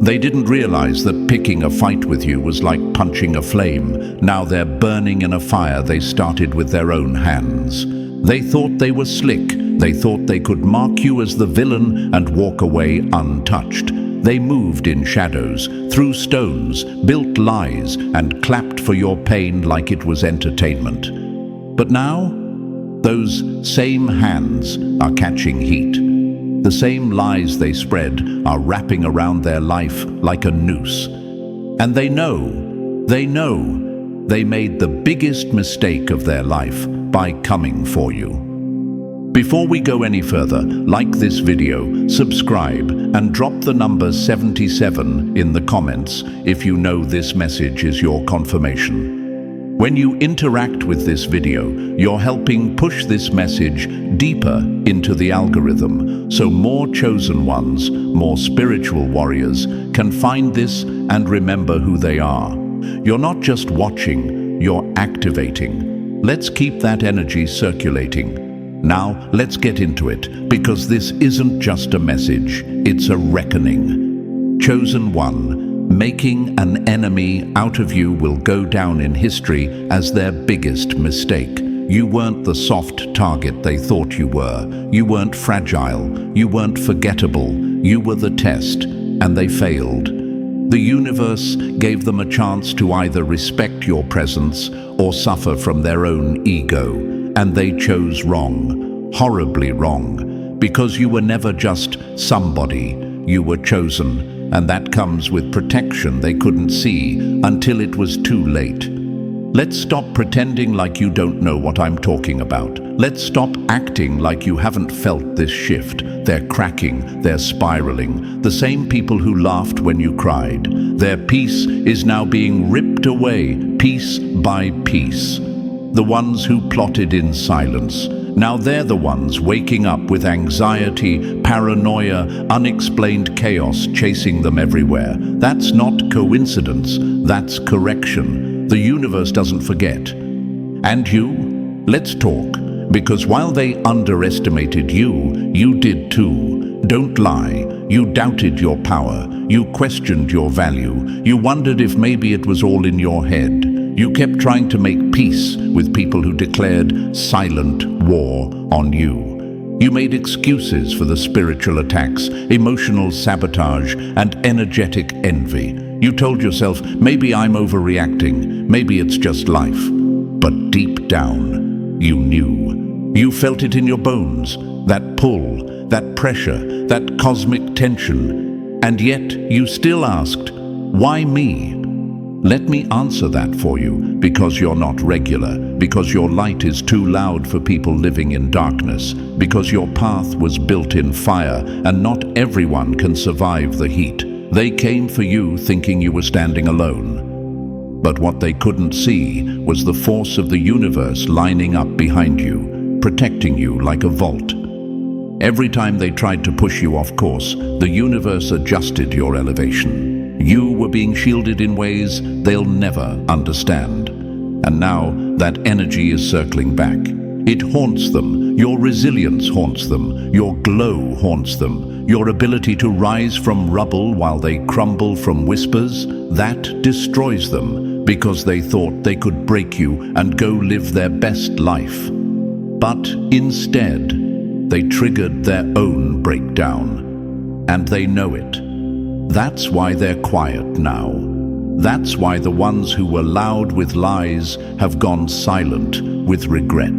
They didn't realize that picking a fight with you was like punching a flame. Now they're burning in a fire they started with their own hands. They thought they were slick. They thought they could mark you as the villain and walk away untouched. They moved in shadows, threw stones, built lies, and clapped for your pain like it was entertainment. But now, those same hands are catching heat. The same lies they spread are wrapping around their life like a noose. And they know they made the biggest mistake of their life by coming for you. Before we go any further, like this video, subscribe, and drop the number 77 in the comments if you know this message is your confirmation. When you interact with this video, you're helping push this message deeper into the algorithm, so more chosen ones, more spiritual warriors, can find this and remember who they are. You're not just watching, you're activating. Let's keep that energy circulating. Now, let's get into it, because this isn't just a message, it's a reckoning. Chosen one, making an enemy out of you will go down in history as their biggest mistake. You weren't the soft target they thought you were. You weren't fragile. You weren't forgettable. You were the test, and they failed. The universe gave them a chance to either respect your presence or suffer from their own ego, and they chose wrong, horribly wrong, because you were never just somebody. You were chosen. And that comes with protection they couldn't see until it was too late. Let's stop pretending like you don't know what I'm talking about. Let's stop acting like you haven't felt this shift. They're cracking, they're spiraling. The same people who laughed when you cried. Their peace is now being ripped away, piece by piece. The ones who plotted in silence. Now they're the ones waking up with anxiety, paranoia, unexplained chaos chasing them everywhere. That's not coincidence, that's correction. The universe doesn't forget. And you? Let's talk. Because while they underestimated you, you did too. Don't lie. You doubted your power. You questioned your value. You wondered if maybe it was all in your head. You kept trying to make peace with people who declared silent war on you. You made excuses for the spiritual attacks, emotional sabotage, and energetic envy. You told yourself, maybe I'm overreacting, maybe it's just life. But deep down, you knew. You felt it in your bones, that pull, that pressure, that cosmic tension. And yet you still asked, why me? Let me answer that for you, because you're not regular, because your light is too loud for people living in darkness, because your path was built in fire, and not everyone can survive the heat. They came for you thinking you were standing alone. But what they couldn't see was the force of the universe lining up behind you, protecting you like a vault. Every time they tried to push you off course, the universe adjusted your elevation. You were being shielded in ways they'll never understand. And now that energy is circling back. It haunts them. Your resilience haunts them. Your glow haunts them. Your ability to rise from rubble while they crumble from whispers, that destroys them, because they thought they could break you and go live their best life. But instead, they triggered their own breakdown. And they know it. That's why they're quiet now. That's why the ones who were loud with lies have gone silent with regret.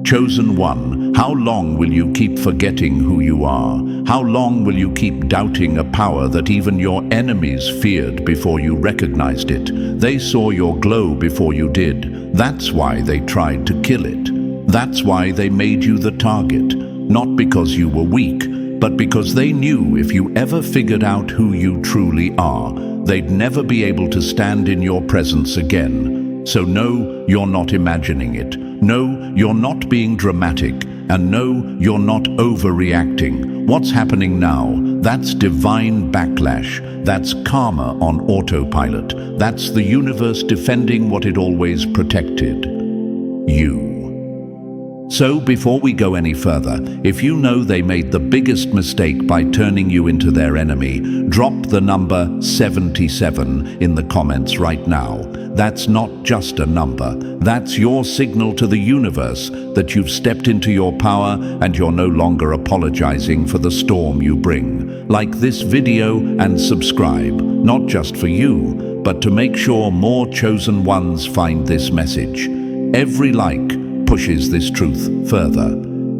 Chosen one, how long will you keep forgetting who you are? How long will you keep doubting a power that even your enemies feared before you recognized it? They saw your glow before you did. That's why they tried to kill it. That's why they made you the target. Not because you were weak, but because they knew if you ever figured out who you truly are, they'd never be able to stand in your presence again. So no, you're not imagining it. No, you're not being dramatic. And no, you're not overreacting. What's happening now? That's divine backlash. That's karma on autopilot. That's the universe defending what it always protected. You. So before we go any further, if you know they made the biggest mistake by turning you into their enemy, drop the number 77 in the comments right now. That's not just a number. That's your signal to the universe that you've stepped into your power and you're no longer apologizing for the storm you bring. Like this video and subscribe, not just for you, but to make sure more chosen ones find this message. Every like pushes this truth further.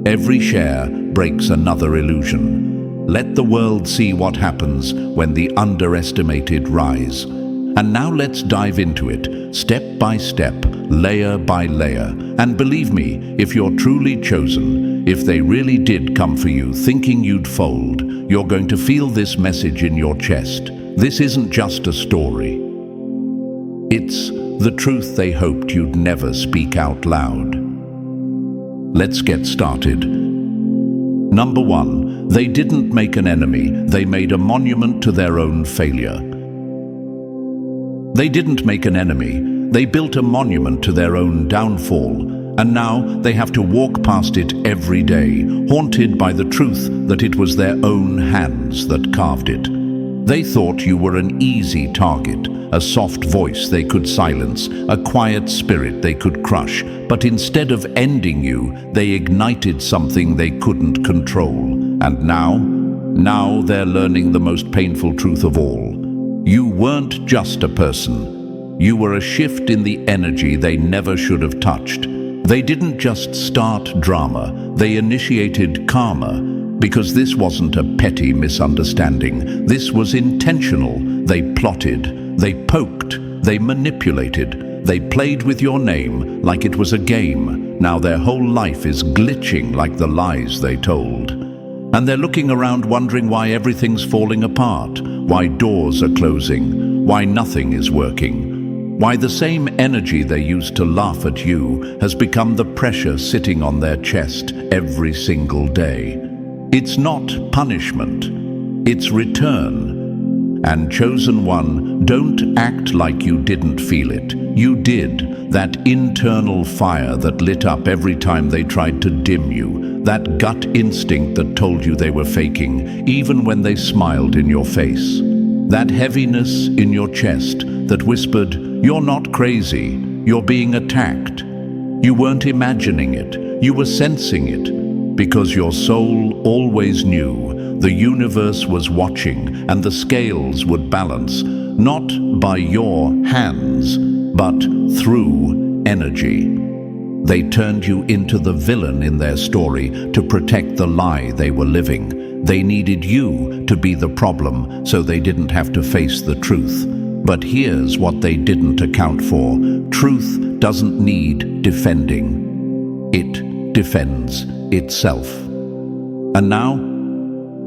Every share breaks another illusion. Let the world see what happens when the underestimated rise. And now let's dive into it, step by step, layer by layer. And believe me, if you're truly chosen, if they really did come for you thinking you'd fold, you're going to feel this message in your chest. This isn't just a story. It's the truth they hoped you'd never speak out loud. Let's get started. Number 1, they didn't make an enemy, they made a monument to their own failure. They didn't make an enemy, they built a monument to their own downfall, and now they have to walk past it every day, haunted by the truth that it was their own hands that carved it. They thought you were an easy target, a soft voice they could silence, a quiet spirit they could crush, but instead of ending you, they ignited something they couldn't control. And now they're learning the most painful truth of all. You weren't just a person. You were a shift in the energy they never should have touched. They didn't just start drama, they initiated karma. Because this wasn't a petty misunderstanding. This was intentional. They plotted, they poked, they manipulated, they played with your name like it was a game. Now their whole life is glitching like the lies they told. And they're looking around wondering why everything's falling apart, why doors are closing, why nothing is working, why the same energy they used to laugh at you has become the pressure sitting on their chest every single day. It's not punishment, it's return. And chosen one, don't act like you didn't feel it. You did. That internal fire that lit up every time they tried to dim you. That gut instinct that told you they were faking, even when they smiled in your face. That heaviness in your chest that whispered, "You're not crazy, you're being attacked." You weren't imagining it, you were sensing it. Because your soul always knew the universe was watching and the scales would balance, not by your hands, but through energy. They turned you into the villain in their story to protect the lie they were living. They needed you to be the problem so they didn't have to face the truth. But here's what they didn't account for. Truth doesn't need defending. It defends itself. And now,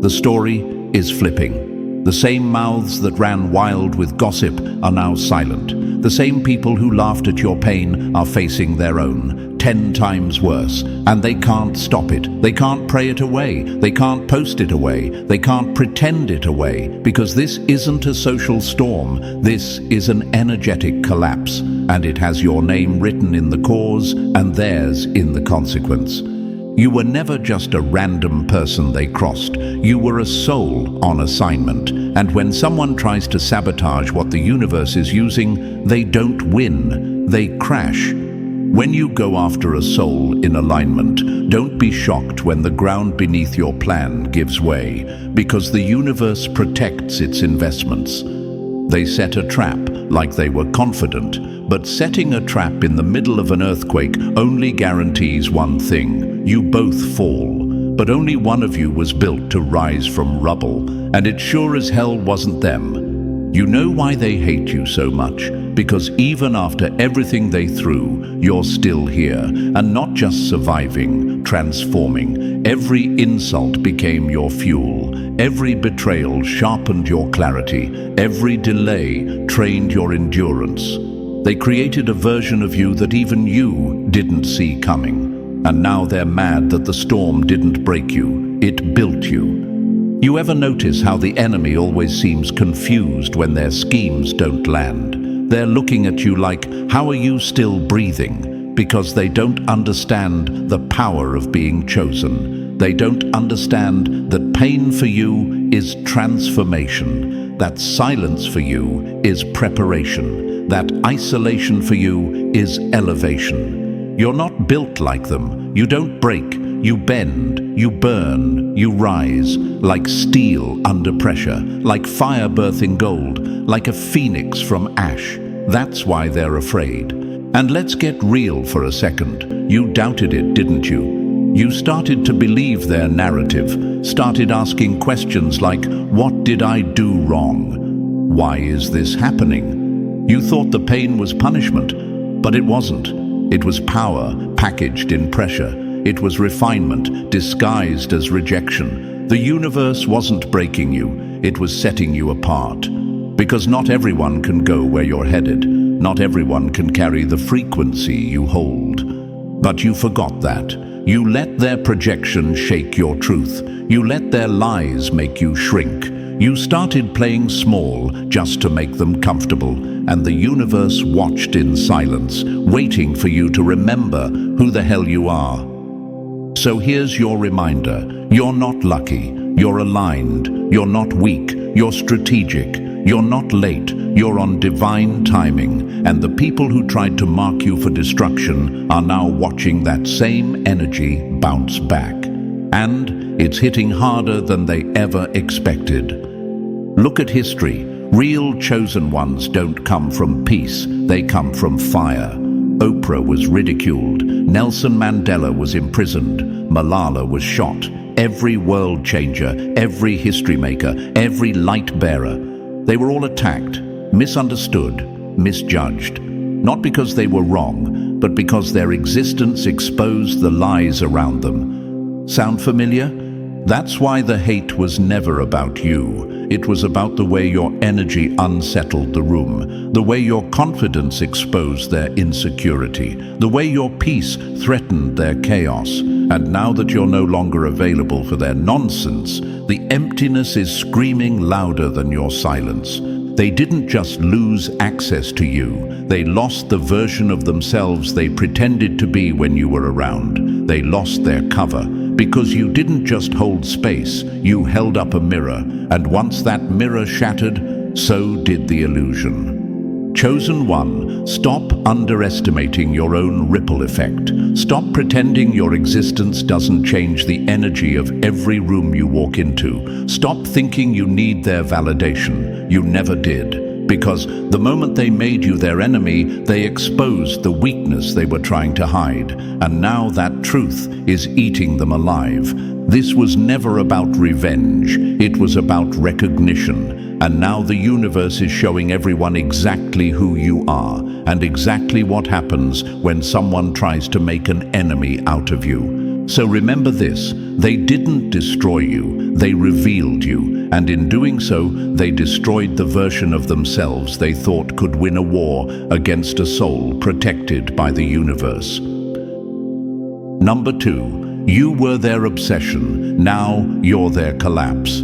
the story is flipping. The same mouths that ran wild with gossip are now silent. The same people who laughed at your pain are facing their own, 10 times worse. And they can't stop it. They can't pray it away. They can't post it away. They can't pretend it away. Because this isn't a social storm. This is an energetic collapse. And it has your name written in the cause and theirs in the consequence. You were never just a random person they crossed. You were a soul on assignment. And when someone tries to sabotage what the universe is using, they don't win, they crash. When you go after a soul in alignment, don't be shocked when the ground beneath your plan gives way, because the universe protects its investments. They set a trap like they were confident, but setting a trap in the middle of an earthquake only guarantees one thing: you both fall. But only one of you was built to rise from rubble, and it sure as hell wasn't them. You know why they hate you so much? Because even after everything they threw, you're still here, and not just surviving, transforming. Every insult became your fuel. Every betrayal sharpened your clarity. Every delay trained your endurance. They created a version of you that even you didn't see coming. And now they're mad that the storm didn't break you, it built you. You ever notice how the enemy always seems confused when their schemes don't land? They're looking at you like, how are you still breathing? Because they don't understand the power of being chosen. They don't understand that pain for you is transformation, that silence for you is preparation, that isolation for you is elevation. You're not built like them. You don't break, you bend, you burn, you rise, like steel under pressure, like fire birthing gold, like a phoenix from ash. That's why they're afraid. And let's get real for a second. You doubted it, didn't you? You started to believe their narrative, started asking questions like, what did I do wrong? Why is this happening? You thought the pain was punishment, but it wasn't. It was power packaged in pressure. It was refinement disguised as rejection. The universe wasn't breaking you, it was setting you apart. Because not everyone can go where you're headed. Not everyone can carry the frequency you hold. But you forgot that. You let their projection shake your truth. You let their lies make you shrink. You started playing small just to make them comfortable, and the universe watched in silence, waiting for you to remember who the hell you are. So here's your reminder. You're not lucky. You're aligned. You're not weak. You're strategic. You're not late, you're on divine timing, and the people who tried to mark you for destruction are now watching that same energy bounce back. And it's hitting harder than they ever expected. Look at history. Real chosen ones don't come from peace, they come from fire. Oprah was ridiculed, Nelson Mandela was imprisoned, Malala was shot. Every world changer, every history maker, every light bearer, they were all attacked, misunderstood, misjudged. Not because they were wrong, but because their existence exposed the lies around them. Sound familiar? That's why the hate was never about you. It was about the way your energy unsettled the room, the way your confidence exposed their insecurity, the way your peace threatened their chaos. And now that you're no longer available for their nonsense, the emptiness is screaming louder than your silence. They didn't just lose access to you, they lost the version of themselves they pretended to be when you were around. They lost their cover, because you didn't just hold space, you held up a mirror, and once that mirror shattered, so did the illusion. Chosen one, stop underestimating your own ripple effect. Stop pretending your existence doesn't change the energy of every room you walk into. Stop thinking you need their validation. You never did. Because the moment they made you their enemy, they exposed the weakness they were trying to hide. And now that truth is eating them alive. This was never about revenge. It was about recognition. And now the universe is showing everyone exactly who you are and exactly what happens when someone tries to make an enemy out of you. So remember this, they didn't destroy you, they revealed you, and in doing so, they destroyed the version of themselves they thought could win a war against a soul protected by the universe. Number 2, you were their obsession, now you're their collapse.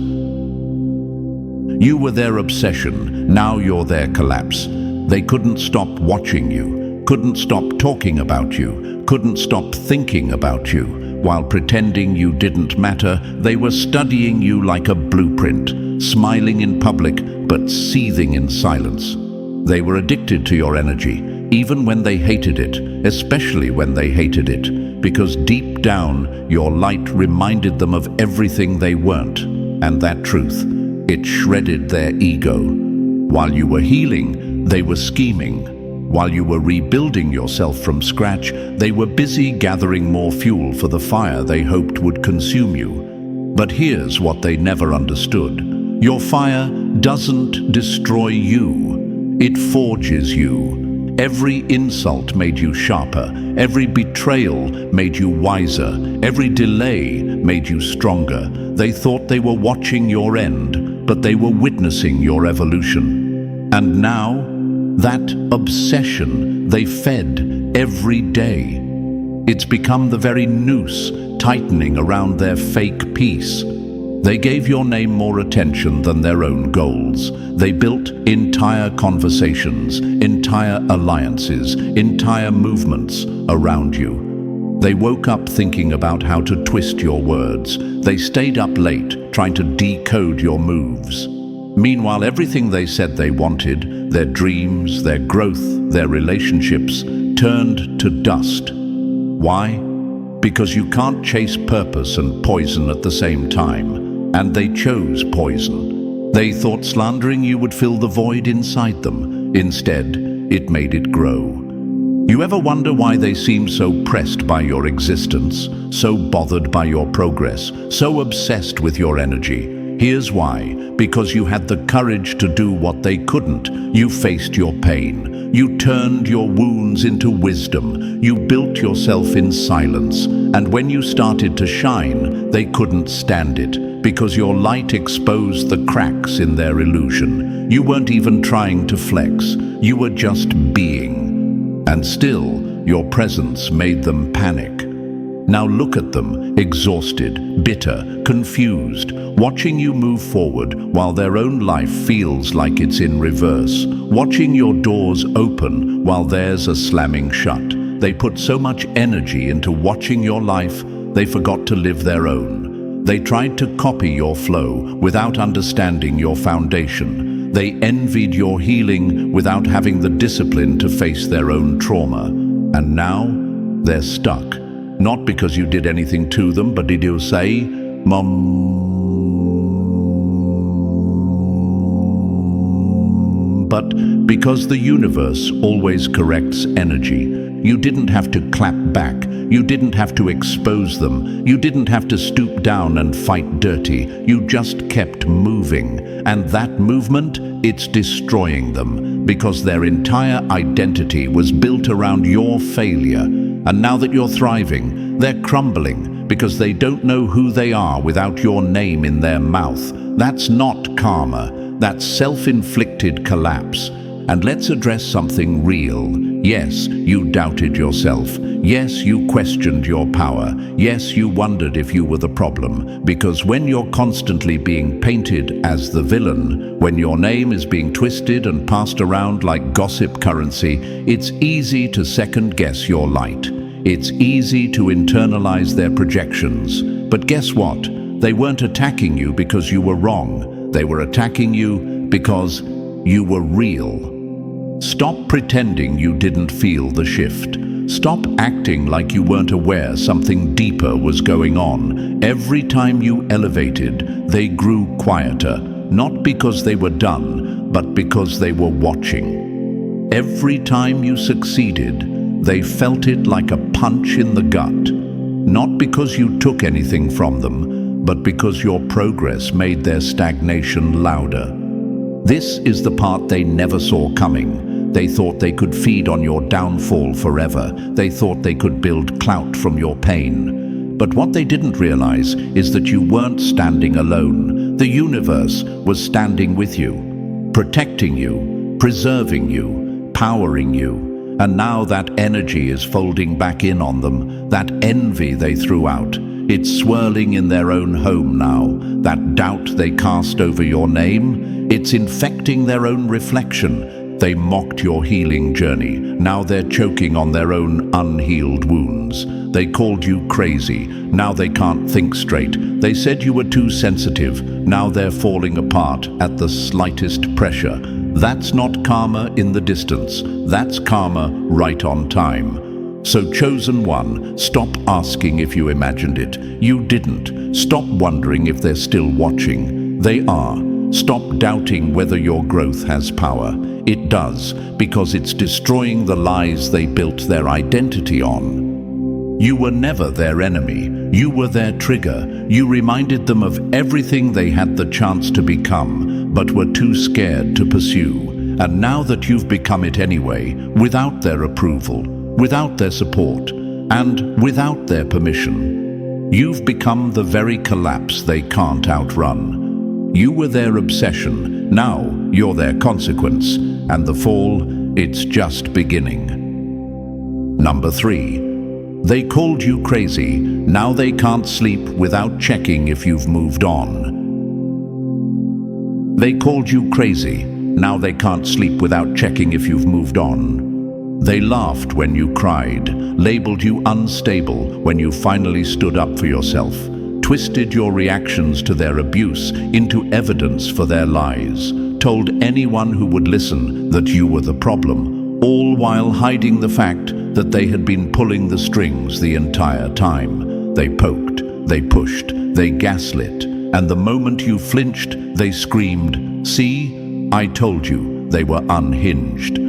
You were their obsession, now you're their collapse. They couldn't stop watching you, couldn't stop talking about you, couldn't stop thinking about you. While pretending you didn't matter, they were studying you like a blueprint, smiling in public but seething in silence. They were addicted to your energy, even when they hated it, especially when they hated it, because deep down, your light reminded them of everything they weren't, and that truth. It shredded their ego. While you were healing, they were scheming. While you were rebuilding yourself from scratch, they were busy gathering more fuel for the fire they hoped would consume you. But here's what they never understood. Your fire doesn't destroy you. It forges you. Every insult made you sharper. Every betrayal made you wiser. Every delay made you stronger. They thought they were watching your end, but they were witnessing your evolution. And now, that obsession they fed every day. It's become the very noose tightening around their fake peace. They gave your name more attention than their own goals. They built entire conversations, entire alliances, entire movements around you. They woke up thinking about how to twist your words. They stayed up late trying to decode your moves. Meanwhile, everything they said they wanted, their dreams, their growth, their relationships, turned to dust. Why? Because you can't chase purpose and poison at the same time. And they chose poison. They thought slandering you would fill the void inside them. Instead, it made it grow. You ever wonder why they seem so pressed by your existence, so bothered by your progress, so obsessed with your energy? Here's why. Because you had the courage to do what they couldn't. You faced your pain. You turned your wounds into wisdom. You built yourself in silence. And when you started to shine, they couldn't stand it, because your light exposed the cracks in their illusion. You weren't even trying to flex. You were just being. And still, your presence made them panic. Now look at them, exhausted, bitter, confused, watching you move forward while their own life feels like it's in reverse, watching your doors open while theirs are slamming shut. They put so much energy into watching your life, they forgot to live their own. They tried to copy your flow without understanding your foundation. They envied your healing without having the discipline to face their own trauma. And now, they're stuck. Not because you did anything to them, but did you say, Mom? But because the universe always corrects energy. You didn't have to clap back. You didn't have to expose them. You didn't have to stoop down and fight dirty. You just kept moving. And that movement, it's destroying them, because their entire identity was built around your failure. And now that you're thriving, they're crumbling because they don't know who they are without your name in their mouth. That's not karma. That's self-inflicted collapse. And let's address something real. Yes, you doubted yourself. Yes, you questioned your power. Yes, you wondered if you were the problem. Because when you're constantly being painted as the villain, when your name is being twisted and passed around like gossip currency, it's easy to second-guess your light. It's easy to internalize their projections. But guess what? They weren't attacking you because you were wrong. They were attacking you because you were real. Stop pretending you didn't feel the shift. Stop acting like you weren't aware something deeper was going on. Every time you elevated, they grew quieter, not because they were done, but because they were watching. Every time you succeeded, they felt it like a punch in the gut, not because you took anything from them, but because your progress made their stagnation louder. This is the part they never saw coming. They thought they could feed on your downfall forever. They thought they could build clout from your pain. But what they didn't realize is that you weren't standing alone. The universe was standing with you, protecting you, preserving you, powering you. And now that energy is folding back in on them, that envy they threw out. It's swirling in their own home now. That doubt they cast over your name, it's infecting their own reflection. They mocked your healing journey. Now they're choking on their own unhealed wounds. They called you crazy. Now they can't think straight. They said you were too sensitive. Now they're falling apart at the slightest pressure. That's not karma in the distance. That's karma right on time. So chosen one, stop asking if you imagined it. You didn't. Stop wondering if they're still watching. They are. Stop doubting whether your growth has power. It does, because it's destroying the lies they built their identity on. You were never their enemy. You were their trigger. You reminded them of everything they had the chance to become, but were too scared to pursue. And now that you've become it anyway, without their approval, without their support, and without their permission, you've become the very collapse they can't outrun. You were their obsession. Now you're their consequence. And the fall, it's just beginning. Number 3. They called you crazy. Now they can't sleep without checking if you've moved on. They called you crazy. Now they can't sleep without checking if you've moved on. They laughed when you cried, labeled you unstable when you finally stood up for yourself, twisted your reactions to their abuse into evidence for their lies, told anyone who would listen that you were the problem, all while hiding the fact that they had been pulling the strings the entire time. They poked, they pushed, they gaslit, and the moment you flinched, they screamed, "See, I told you." They were unhinged.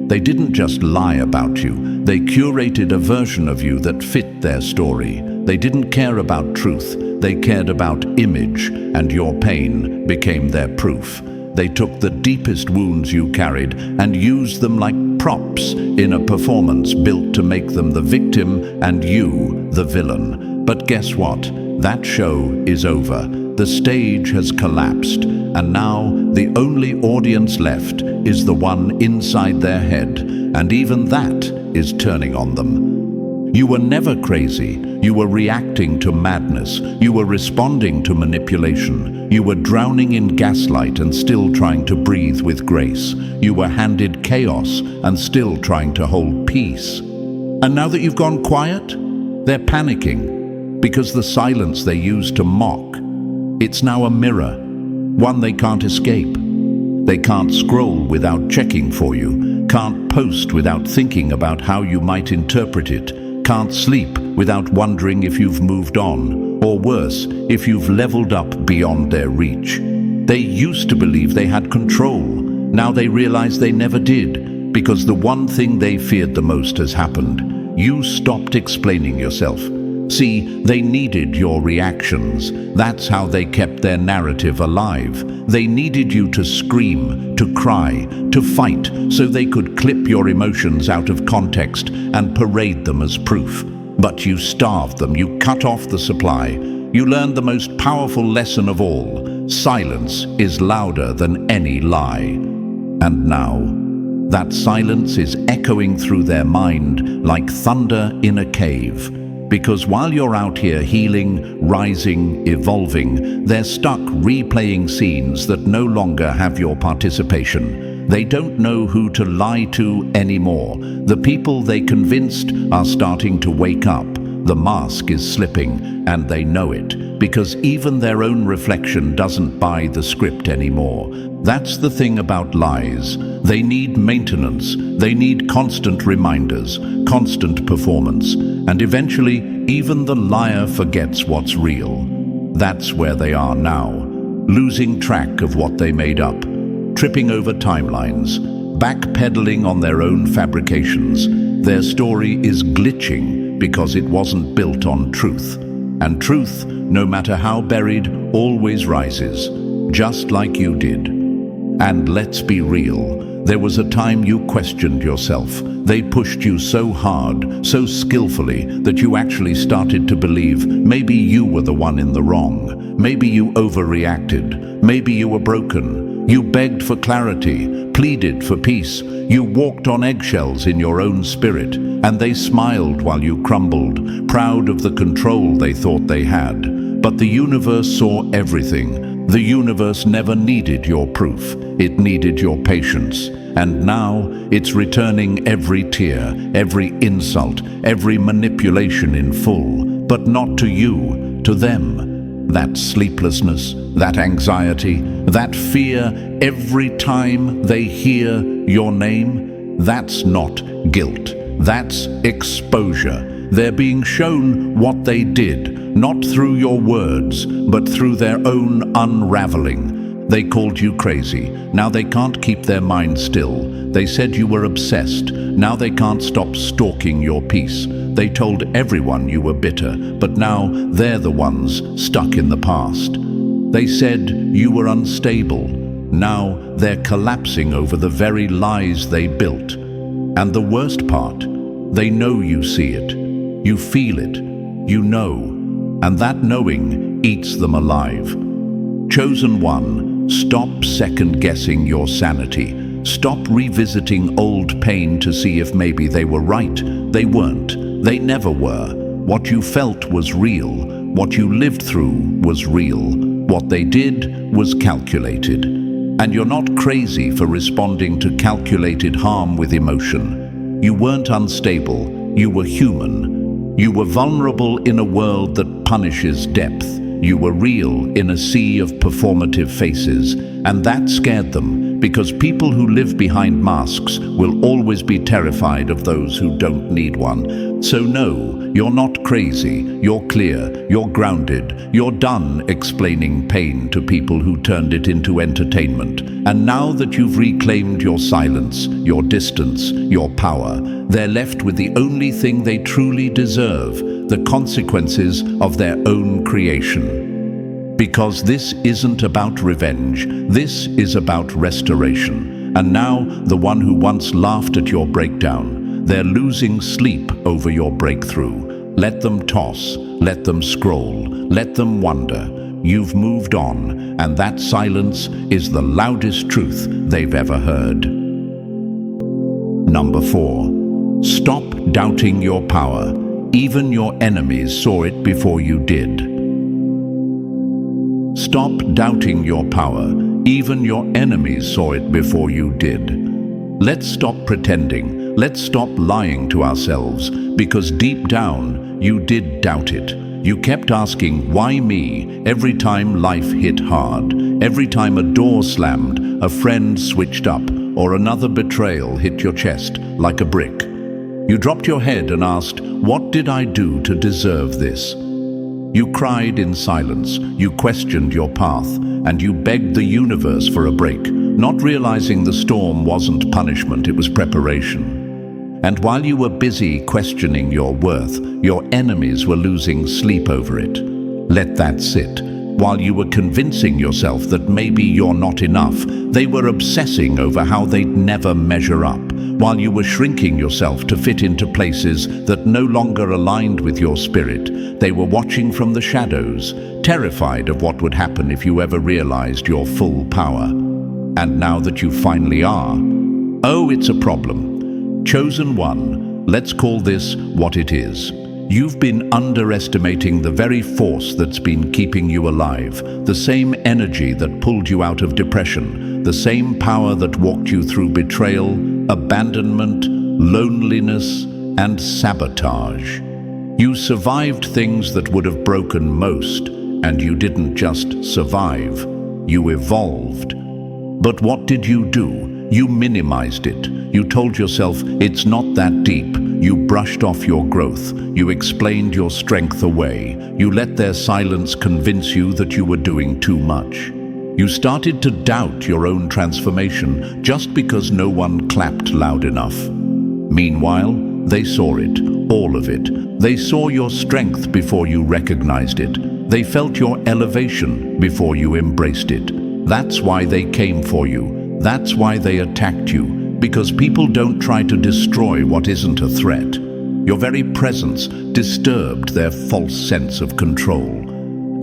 They didn't just lie about you, they curated a version of you that fit their story. They didn't care about truth, they cared about image, and your pain became their proof. They took the deepest wounds you carried and used them like props in a performance built to make them the victim and you the villain. But guess what? That show is over. The stage has collapsed, and now the only audience left is the one inside their head, and even that is turning on them. You were never crazy. You were reacting to madness. You were responding to manipulation. You were drowning in gaslight and still trying to breathe with grace. You were handed chaos and still trying to hold peace. And now that you've gone quiet, they're panicking because the silence they used to mock, it's now a mirror, one they can't escape. They can't scroll without checking for you, can't post without thinking about how you might interpret it, can't sleep without wondering if you've moved on, or worse, if you've leveled up beyond their reach. They used to believe they had control. Now they realize they never did, because the one thing they feared the most has happened. You stopped explaining yourself. See, they needed your reactions. That's how they kept their narrative alive. They needed you to scream, to cry, to fight, so they could clip your emotions out of context and parade them as proof. But you starved them, you cut off the supply. You learned the most powerful lesson of all. Silence is louder than any lie. And now, that silence is echoing through their mind like thunder in a cave. Because while you're out here healing, rising, evolving, they're stuck replaying scenes that no longer have your participation. They don't know who to lie to anymore. The people they convinced are starting to wake up. The mask is slipping, and they know it, because even their own reflection doesn't buy the script anymore. That's the thing about lies. They need maintenance. They need constant reminders, constant performance, and eventually, even the liar forgets what's real. That's where they are now, losing track of what they made up, tripping over timelines, backpedaling on their own fabrications. Their story is glitching because it wasn't built on truth. And truth, no matter how buried, always rises, just like you did. And let's be real, there was a time you questioned yourself. They pushed you so hard, so skillfully, that you actually started to believe maybe you were the one in the wrong. Maybe you overreacted. Maybe you were broken. You begged for clarity, pleaded for peace. You walked on eggshells in your own spirit, and they smiled while you crumbled, proud of the control they thought they had. But the universe saw everything. The universe never needed your proof. It needed your patience. And now it's returning every tear, every insult, every manipulation in full. But not to you, to them. That sleeplessness, that anxiety, that fear every time they hear your name, that's not guilt. That's exposure. They're being shown what they did, not through your words, but through their own unraveling. They called you crazy. Now they can't keep their mind still. They said you were obsessed. Now they can't stop stalking your peace. They told everyone you were bitter, but now they're the ones stuck in the past. They said you were unstable. Now they're collapsing over the very lies they built. And the worst part, they know you see it, you feel it, you know, and that knowing eats them alive. Chosen one, stop second-guessing your sanity. Stop revisiting old pain to see if maybe they were right. They weren't. They never were. What you felt was real. What you lived through was real. What they did was calculated. And you're not crazy for responding to calculated harm with emotion. You weren't unstable. You were human. You were vulnerable in a world that punishes depth. You were real in a sea of performative faces, and that scared them, because people who live behind masks will always be terrified of those who don't need one. So no, you're not crazy, you're clear, you're grounded, you're done explaining pain to people who turned it into entertainment. And now that you've reclaimed your silence, your distance, your power, they're left with the only thing they truly deserve: the consequences of their own creation. Because this isn't about revenge, this is about restoration. And now, the one who once laughed at your breakdown, they're losing sleep over your breakthrough. Let them toss, let them scroll, let them wonder. You've moved on, and that silence is the loudest truth they've ever heard. Number 4. Stop doubting your power. Even your enemies saw it before you did. Stop doubting your power. Even your enemies saw it before you did. Let's stop pretending. Let's stop lying to ourselves, because deep down, you did doubt it. You kept asking, why me, every time life hit hard, every time a door slammed, a friend switched up, or another betrayal hit your chest like a brick. You dropped your head and asked, what did I do to deserve this? You cried in silence, you questioned your path, and you begged the universe for a break, not realizing the storm wasn't punishment, it was preparation. And while you were busy questioning your worth, your enemies were losing sleep over it. Let that sit. While you were convincing yourself that maybe you're not enough, they were obsessing over how they'd never measure up. While you were shrinking yourself to fit into places that no longer aligned with your spirit, they were watching from the shadows, terrified of what would happen if you ever realized your full power. And now that you finally are, oh, it's a problem. Chosen one, let's call this what it is. You've been underestimating the very force that's been keeping you alive, the same energy that pulled you out of depression, the same power that walked you through betrayal, abandonment, loneliness, and sabotage. You survived things that would have broken most, and you didn't just survive, you evolved. But what did you do? You minimized it. You told yourself it's not that deep. You brushed off your growth. You explained your strength away. You let their silence convince you that you were doing too much. You started to doubt your own transformation just because no one clapped loud enough. Meanwhile, they saw it, all of it. They saw your strength before you recognized it. They felt your elevation before you embraced it. That's why they came for you. That's why they attacked you. Because people don't try to destroy what isn't a threat. Your very presence disturbed their false sense of control.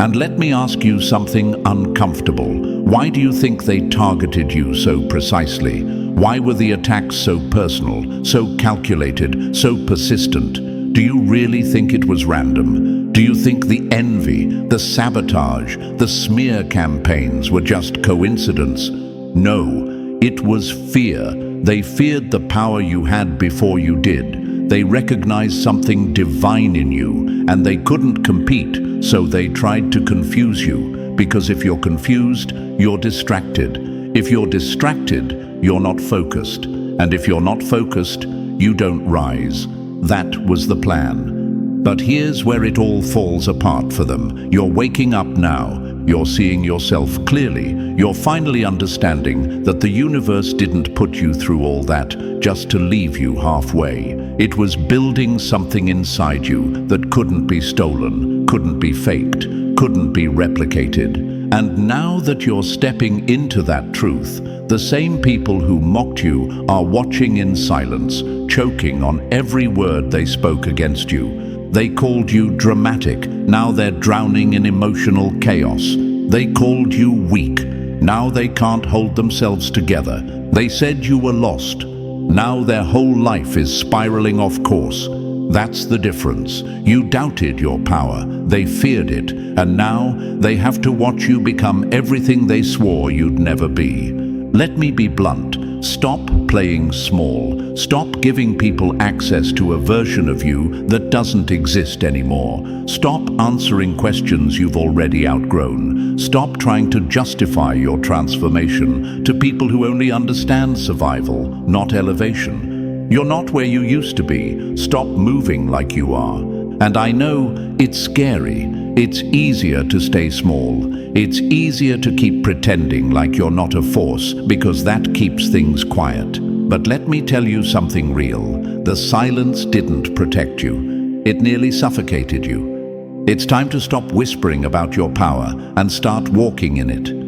And let me ask you something uncomfortable. Why do you think they targeted you so precisely? Why were the attacks so personal, so calculated, so persistent? Do you really think it was random? Do you think the envy, the sabotage, the smear campaigns were just coincidence? No, it was fear. They feared the power you had before you did. They recognized something divine in you, and they couldn't compete, so they tried to confuse you. Because if you're confused, you're distracted. If you're distracted, you're not focused. And if you're not focused, you don't rise. That was the plan. But here's where it all falls apart for them. You're waking up now. You're seeing yourself clearly. You're finally understanding that the universe didn't put you through all that just to leave you halfway. It was building something inside you that couldn't be stolen, couldn't be faked, couldn't be replicated. And now that you're stepping into that truth, the same people who mocked you are watching in silence, choking on every word they spoke against you. They called you dramatic, now they're drowning in emotional chaos. They called you weak, now they can't hold themselves together. They said you were lost, now their whole life is spiraling off course. That's the difference. You doubted your power, they feared it, and now they have to watch you become everything they swore you'd never be. Let me be blunt. Stop playing small. Stop giving people access to a version of you that doesn't exist anymore. Stop answering questions you've already outgrown. Stop trying to justify your transformation to people who only understand survival, not elevation. You're not where you used to be. Stop moving like you are. And I know it's scary. It's easier to stay small. It's easier to keep pretending like you're not a force because that keeps things quiet. But let me tell you something real. The silence didn't protect you. It nearly suffocated you. It's time to stop whispering about your power and start walking in it.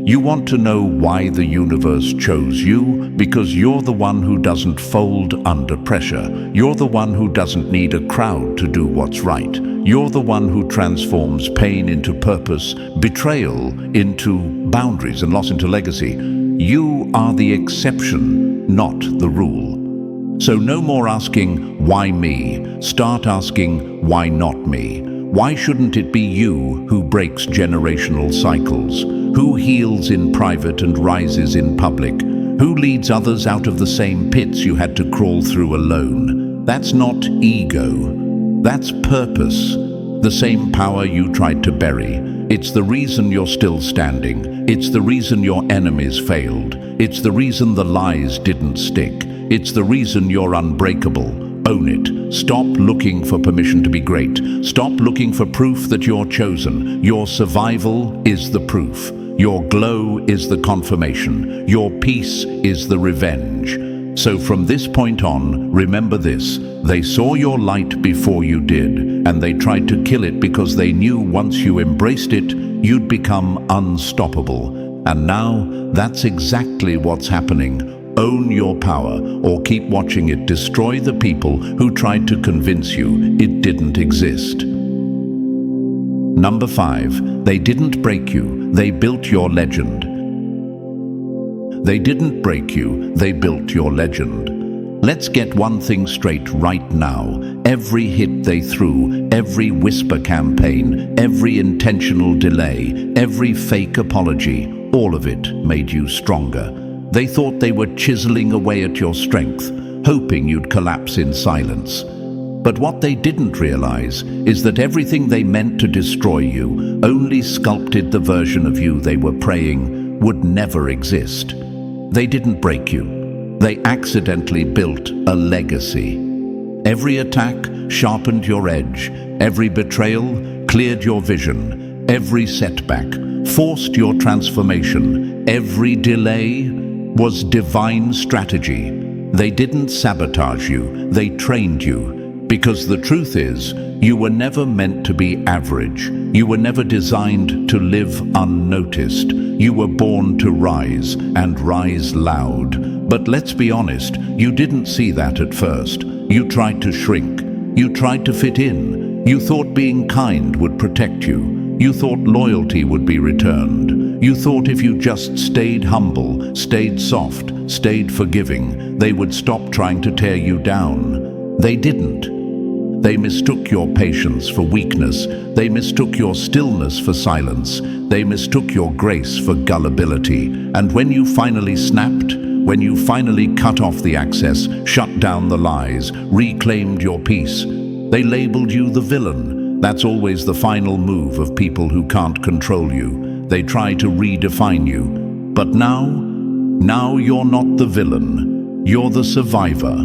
You want to know why the universe chose you? Because you're the one who doesn't fold under pressure. You're the one who doesn't need a crowd to do what's right. You're the one who transforms pain into purpose, betrayal into boundaries, and loss into legacy. You are the exception, not the rule. So no more asking, why me? Start asking, why not me? Why shouldn't it be you who breaks generational cycles? Who heals in private and rises in public? Who leads others out of the same pits you had to crawl through alone? That's not ego. That's purpose. The same power you tried to bury. It's the reason you're still standing. It's the reason your enemies failed. It's the reason the lies didn't stick. It's the reason you're unbreakable. Own it. Stop looking for permission to be great. Stop looking for proof that you're chosen. Your survival is the proof. Your glow is the confirmation. Your peace is the revenge. So from this point on, remember this. They saw your light before you did, and they tried to kill it because they knew once you embraced it, you'd become unstoppable. And now, that's exactly what's happening. Own your power, or keep watching it destroy the people who tried to convince you it didn't exist. Number 5, they didn't break you, they built your legend. They didn't break you, they built your legend. Let's get one thing straight right now. Every hit they threw, every whisper campaign, every intentional delay, every fake apology, all of it made you stronger. They thought they were chiseling away at your strength, hoping you'd collapse in silence. But what they didn't realize is that everything they meant to destroy you only sculpted the version of you they were praying would never exist. They didn't break you. They accidentally built a legacy. Every attack sharpened your edge. Every betrayal cleared your vision. Every setback forced your transformation. Every delay was divine strategy. They didn't sabotage you, they trained you. Because the truth is, you were never meant to be average. You were never designed to live unnoticed. You were born to rise, and rise loud. But let's be honest, you didn't see that at first. You tried to shrink. You tried to fit in. You thought being kind would protect you. You thought loyalty would be returned. You thought if you just stayed humble, stayed soft, stayed forgiving, they would stop trying to tear you down. They didn't. They mistook your patience for weakness. They mistook your stillness for silence. They mistook your grace for gullibility. And when you finally snapped, when you finally cut off the access, shut down the lies, reclaimed your peace, they labeled you the villain. That's always the final move of people who can't control you. They try to redefine you. But now you're not the villain. You're the survivor,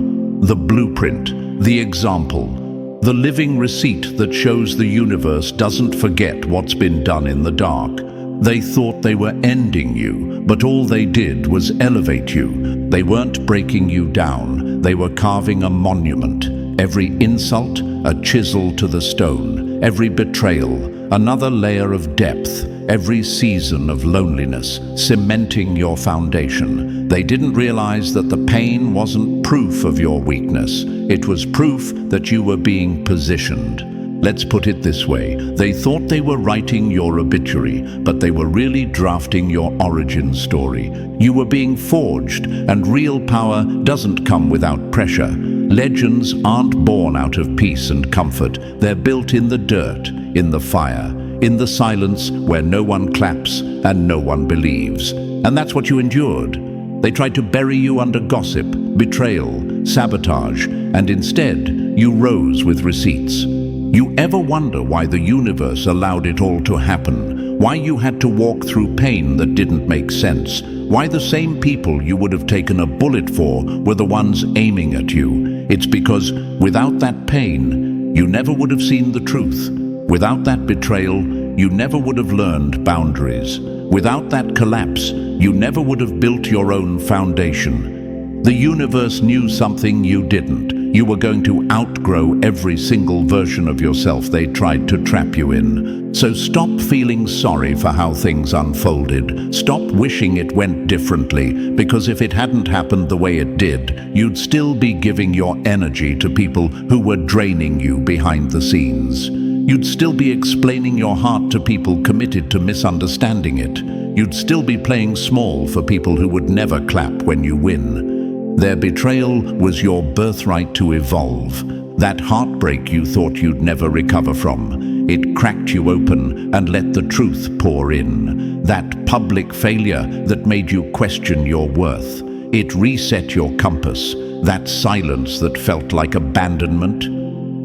the blueprint, the example, the living receipt that shows the universe doesn't forget what's been done in the dark. They thought they were ending you, but all they did was elevate you. They weren't breaking you down. They were carving a monument. Every insult, a chisel to the stone. Every betrayal, another layer of depth. Every season of loneliness, cementing your foundation. They didn't realize that the pain wasn't proof of your weakness. It was proof that you were being positioned. Let's put it this way. They thought they were writing your obituary, but they were really drafting your origin story. You were being forged, and real power doesn't come without pressure. Legends aren't born out of peace and comfort. They're built in the dirt, in the fire, in the silence where no one claps and no one believes. And that's what you endured. They tried to bury you under gossip, betrayal, sabotage, and instead you rose with receipts. You ever wonder why the universe allowed it all to happen? Why you had to walk through pain that didn't make sense? Why the same people you would have taken a bullet for were the ones aiming at you? It's because without that pain, you never would have seen the truth. Without that betrayal, you never would have learned boundaries. Without that collapse, you never would have built your own foundation. The universe knew something you didn't. You were going to outgrow every single version of yourself they tried to trap you in. So stop feeling sorry for how things unfolded. Stop wishing it went differently, because if it hadn't happened the way it did, you'd still be giving your energy to people who were draining you behind the scenes. You'd still be explaining your heart to people committed to misunderstanding it. You'd still be playing small for people who would never clap when you win. Their betrayal was your birthright to evolve. That heartbreak you thought you'd never recover from. It cracked you open and let the truth pour in. That public failure that made you question your worth. It reset your compass. That silence that felt like abandonment.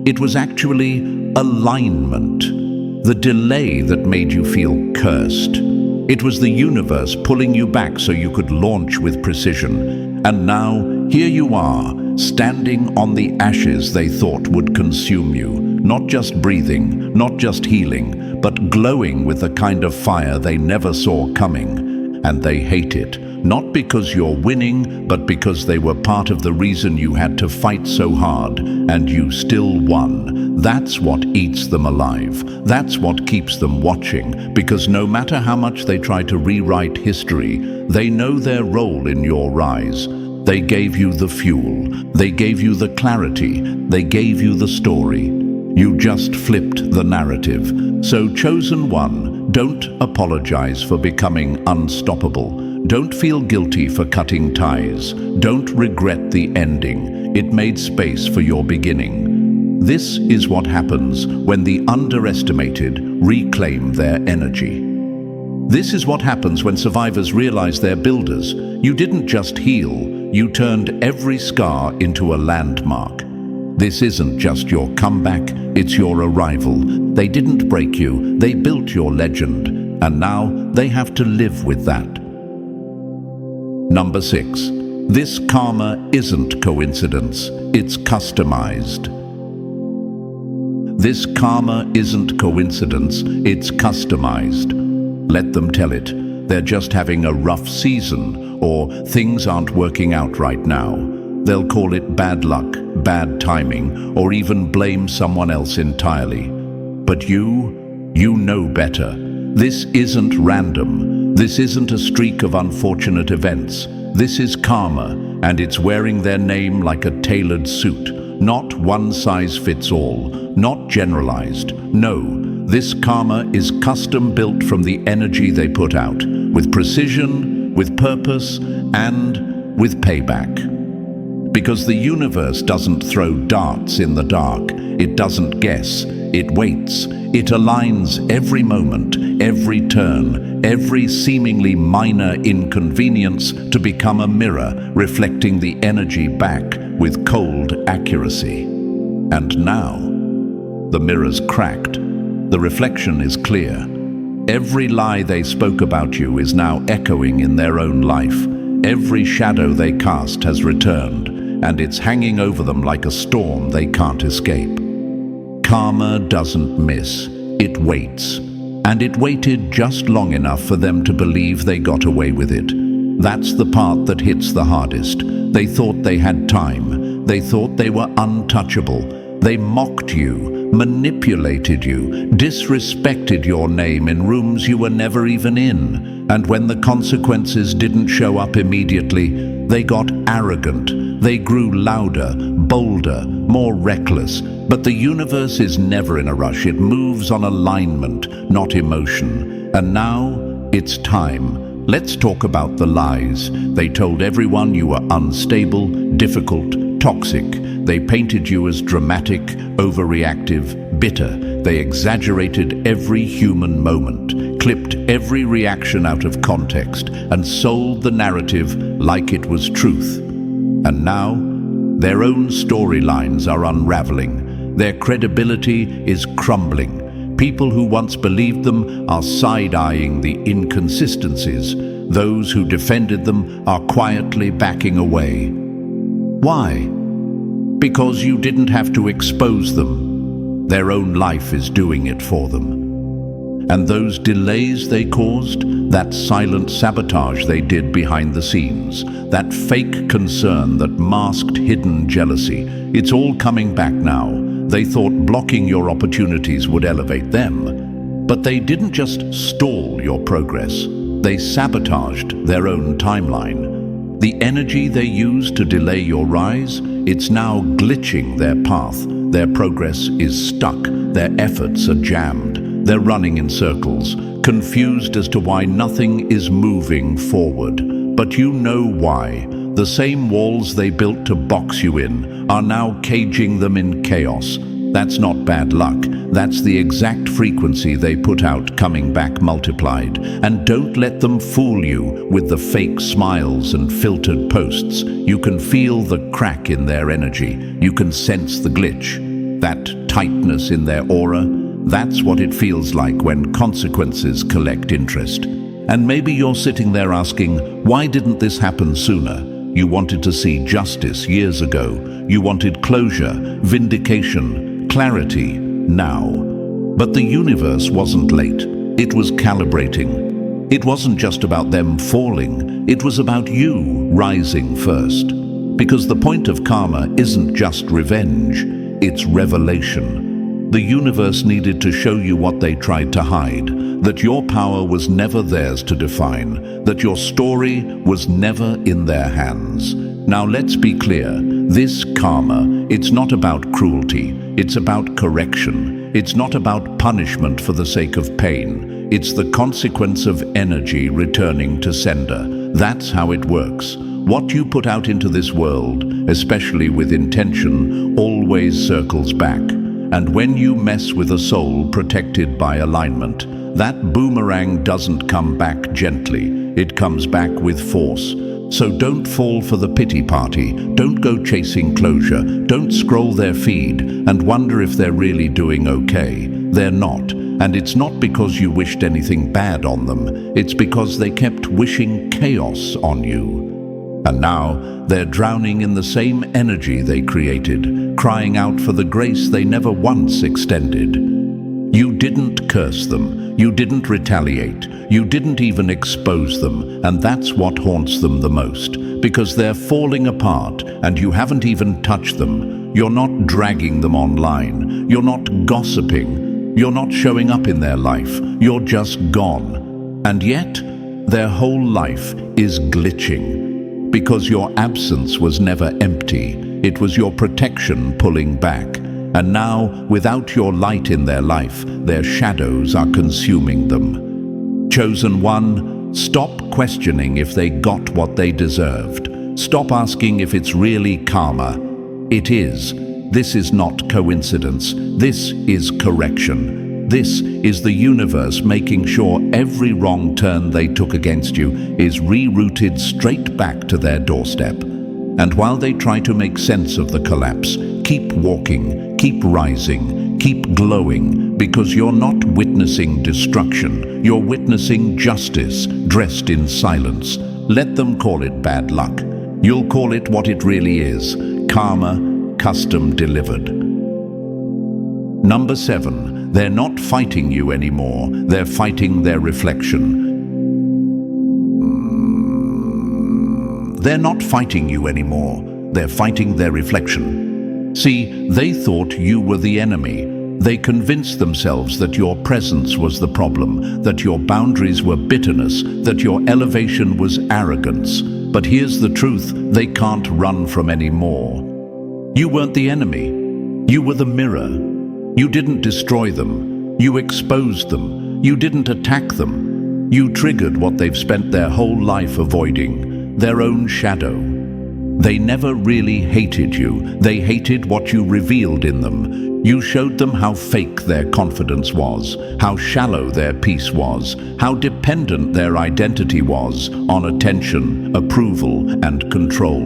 It was actually alignment. The delay that made you feel cursed. It was the universe pulling you back so you could launch with precision. And now, here you are, standing on the ashes they thought would consume you. Not just breathing, not just healing, but glowing with the kind of fire they never saw coming. And they hate it, not because you're winning, but because they were part of the reason you had to fight so hard, and you still won. That's what eats them alive. That's what keeps them watching, because no matter how much they try to rewrite history, they know their role in your rise. They gave you the fuel. They gave you the clarity. They gave you the story. You just flipped the narrative. So, chosen one, don't apologize for becoming unstoppable. Don't feel guilty for cutting ties. Don't regret the ending. It made space for your beginning. This is what happens when the underestimated reclaim their energy. This is what happens when survivors realize they're builders. You didn't just heal, you turned every scar into a landmark. This isn't just your comeback, it's your arrival. They didn't break you, they built your legend, and now they have to live with that. Number 6. This karma isn't coincidence, it's customized. This karma isn't coincidence, it's customized. Let them tell it. They're just having a rough season, or things aren't working out right now. They'll call it bad luck, bad timing, or even blame someone else entirely. But you know better. This isn't random. This isn't a streak of unfortunate events. This is karma, and it's wearing their name like a tailored suit. Not one size fits all, not generalized. No, this karma is custom built from the energy they put out, with precision, with purpose, and with payback. Because the universe doesn't throw darts in the dark. It doesn't guess. It waits. It aligns every moment, every turn, every seemingly minor inconvenience to become a mirror reflecting the energy back with cold accuracy. And now, the mirror's cracked. The reflection is clear. Every lie they spoke about you is now echoing in their own life. Every shadow they cast has returned, and it's hanging over them like a storm they can't escape. Karma doesn't miss, it waits. And it waited just long enough for them to believe they got away with it. That's the part that hits the hardest. They thought they had time. They thought they were untouchable. They mocked you, manipulated you, disrespected your name in rooms you were never even in. And when the consequences didn't show up immediately, they got arrogant. They grew louder, bolder, more reckless. But the universe is never in a rush. It moves on alignment, not emotion. And now, it's time. Let's talk about the lies. They told everyone you were unstable, difficult, toxic. They painted you as dramatic, overreactive, bitter. They exaggerated every human moment, clipped every reaction out of context, and sold the narrative like it was truth. And now, their own storylines are unraveling. Their credibility is crumbling. People who once believed them are side-eyeing the inconsistencies. Those who defended them are quietly backing away. Why? Because you didn't have to expose them. Their own life is doing it for them. And those delays they caused, that silent sabotage they did behind the scenes, that fake concern that masked hidden jealousy, it's all coming back now. They thought blocking your opportunities would elevate them. But they didn't just stall your progress. They sabotaged their own timeline. The energy they used to delay your rise, it's now glitching their path. Their progress is stuck. Their efforts are jammed. They're running in circles, confused as to why nothing is moving forward. But you know why. The same walls they built to box you in are now caging them in chaos. That's not bad luck. That's the exact frequency they put out coming back multiplied. And don't let them fool you with the fake smiles and filtered posts. You can feel the crack in their energy. You can sense the glitch. That tightness in their aura, that's what it feels like when consequences collect interest. And maybe you're sitting there asking, why didn't this happen sooner? You wanted to see justice years ago. You wanted closure, vindication, clarity, now. But the universe wasn't late. It was calibrating. It wasn't just about them falling. It was about you rising first. Because the point of karma isn't just revenge. It's revelation. The universe needed to show you what they tried to hide, that your power was never theirs to define, that your story was never in their hands. Now let's be clear, this karma, it's not about cruelty, it's about correction. It's not about punishment for the sake of pain. It's the consequence of energy returning to sender. That's how it works. What you put out into this world, especially with intention, always circles back. And when you mess with a soul protected by alignment, that boomerang doesn't come back gently. It comes back with force. So don't fall for the pity party. Don't go chasing closure. Don't scroll their feed and wonder if they're really doing okay. They're not. And it's not because you wished anything bad on them. It's because they kept wishing chaos on you. And now they're drowning in the same energy they created, crying out for the grace they never once extended. You didn't curse them. You didn't retaliate. You didn't even expose them. And that's what haunts them the most. Because they're falling apart and you haven't even touched them. You're not dragging them online. You're not gossiping. You're not showing up in their life. You're just gone. And yet, their whole life is glitching. Because your absence was never empty. It was your protection pulling back. And now, without your light in their life, their shadows are consuming them. Chosen one, stop questioning if they got what they deserved. Stop asking if it's really karma. It is. This is not coincidence. This is correction. This is the universe making sure every wrong turn they took against you is rerouted straight back to their doorstep. And while they try to make sense of the collapse, keep walking, keep rising, keep glowing, because you're not witnessing destruction. You're witnessing justice, dressed in silence. Let them call it bad luck. You'll call it what it really is, karma, custom delivered. Number 7, they're not fighting you anymore. They're fighting their reflection. They're not fighting you anymore. They're fighting their reflection. See, they thought you were the enemy. They convinced themselves that your presence was the problem, that your boundaries were bitterness, that your elevation was arrogance. But here's the truth, they can't run from any more. You weren't the enemy. You were the mirror. You didn't destroy them. You exposed them. You didn't attack them. You triggered what they've spent their whole life avoiding, their own shadow. They never really hated you. They hated what you revealed in them. You showed them how fake their confidence was, how shallow their peace was, how dependent their identity was on attention, approval, and control.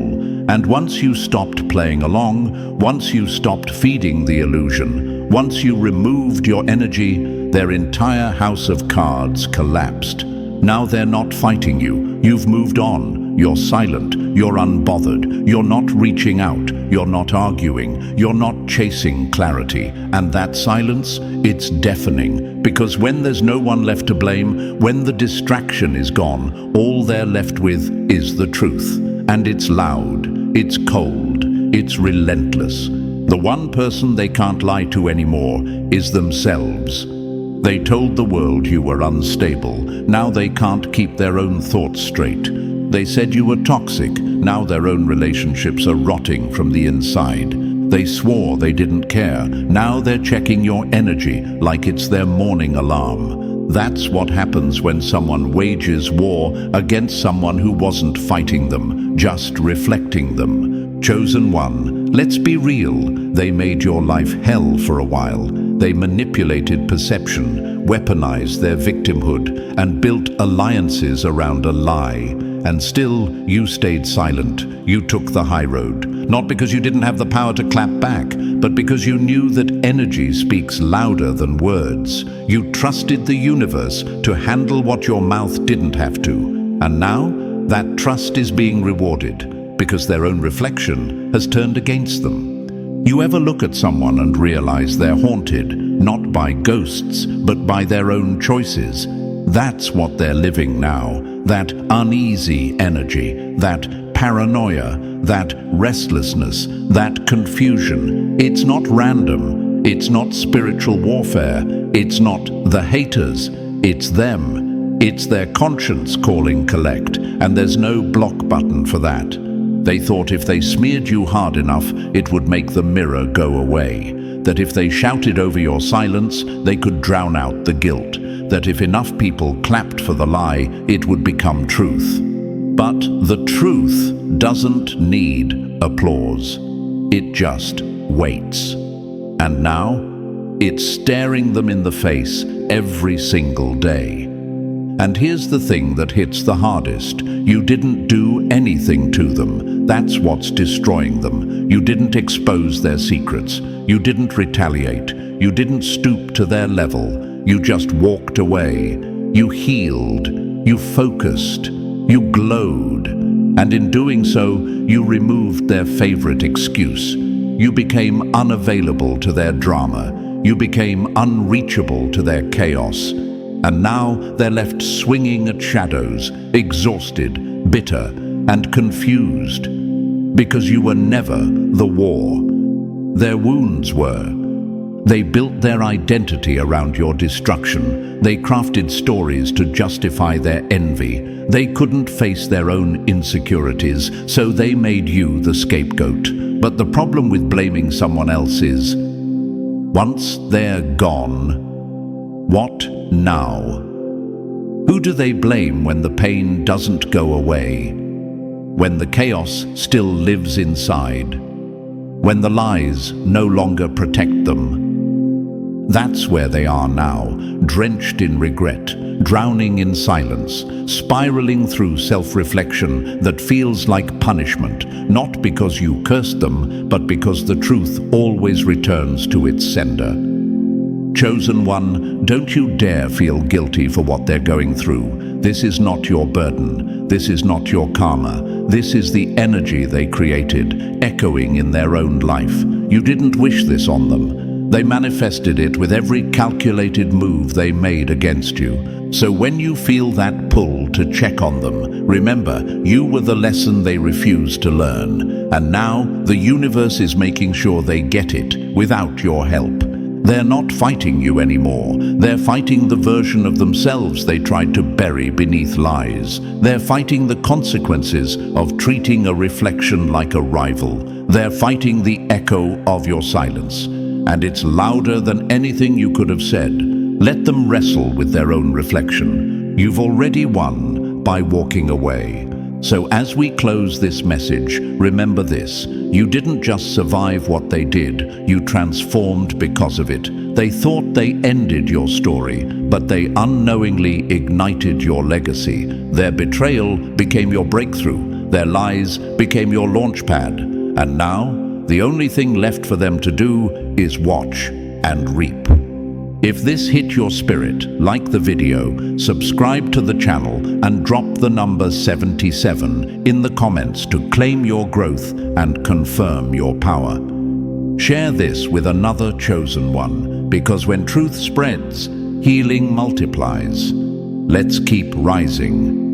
And once you stopped playing along, once you stopped feeding the illusion, once you removed your energy, their entire house of cards collapsed. Now they're not fighting you. You've moved on. You're silent. You're unbothered. You're not reaching out. You're not arguing. You're not chasing clarity. And that silence, it's deafening. Because when there's no one left to blame, when the distraction is gone, all they're left with is the truth. And it's loud. It's cold. It's relentless. The one person they can't lie to anymore is themselves. They told the world you were unstable. Now they can't keep their own thoughts straight. They said you were toxic. Now their own relationships are rotting from the inside. They swore they didn't care. Now they're checking your energy like it's their morning alarm. That's what happens when someone wages war against someone who wasn't fighting them, just reflecting them. Chosen one, let's be real. They made your life hell for a while. They manipulated perception, weaponized their victimhood, and built alliances around a lie. And still, you stayed silent. You took the high road. Not because you didn't have the power to clap back, but because you knew that energy speaks louder than words. You trusted the universe to handle what your mouth didn't have to. And now, that trust is being rewarded, because their own reflection has turned against them. You ever look at someone and realize they're haunted, not by ghosts, but by their own choices? That's what they're living now, that uneasy energy, that paranoia, that restlessness, that confusion. It's not random, it's not spiritual warfare, it's not the haters, it's them. It's their conscience calling collect, and there's no block button for that. They thought if they smeared you hard enough, it would make the mirror go away. That if they shouted over your silence, they could drown out the guilt. That if enough people clapped for the lie, it would become truth. But the truth doesn't need applause. It just waits. And now, it's staring them in the face every single day. And here's the thing that hits the hardest. You didn't do anything to them. That's what's destroying them. You didn't expose their secrets. You didn't retaliate. You didn't stoop to their level. You just walked away. You healed. You focused. You glowed. And in doing so, you removed their favorite excuse. You became unavailable to their drama. You became unreachable to their chaos. And now they're left swinging at shadows, exhausted, bitter, and confused. Because you were never the war. Their wounds were. They built their identity around your destruction. They crafted stories to justify their envy. They couldn't face their own insecurities, so they made you the scapegoat. But the problem with blaming someone else is, once they're gone, what now? Who do they blame when the pain doesn't go away? When the chaos still lives inside? When the lies no longer protect them? That's where they are now, drenched in regret, drowning in silence, spiraling through self-reflection that feels like punishment, not because you cursed them, but because the truth always returns to its sender. Chosen one, don't you dare feel guilty for what they're going through. This is not your burden. This is not your karma. This is the energy they created, echoing in their own life. You didn't wish this on them. They manifested it with every calculated move they made against you. So when you feel that pull to check on them, remember, you were the lesson they refused to learn. And now, the universe is making sure they get it without your help. They're not fighting you anymore. They're fighting the version of themselves they tried to bury beneath lies. They're fighting the consequences of treating a reflection like a rival. They're fighting the echo of your silence. And it's louder than anything you could have said. Let them wrestle with their own reflection. You've already won by walking away. So as we close this message, remember this: you didn't just survive what they did, you transformed because of it. They thought they ended your story, but they unknowingly ignited your legacy. Their betrayal became your breakthrough, their lies became your launchpad. And now, the only thing left for them to do is watch and reap. If this hit your spirit, like the video, subscribe to the channel and drop the number 77 in the comments to claim your growth and confirm your power. Share this with another chosen one, because when truth spreads, healing multiplies. Let's keep rising.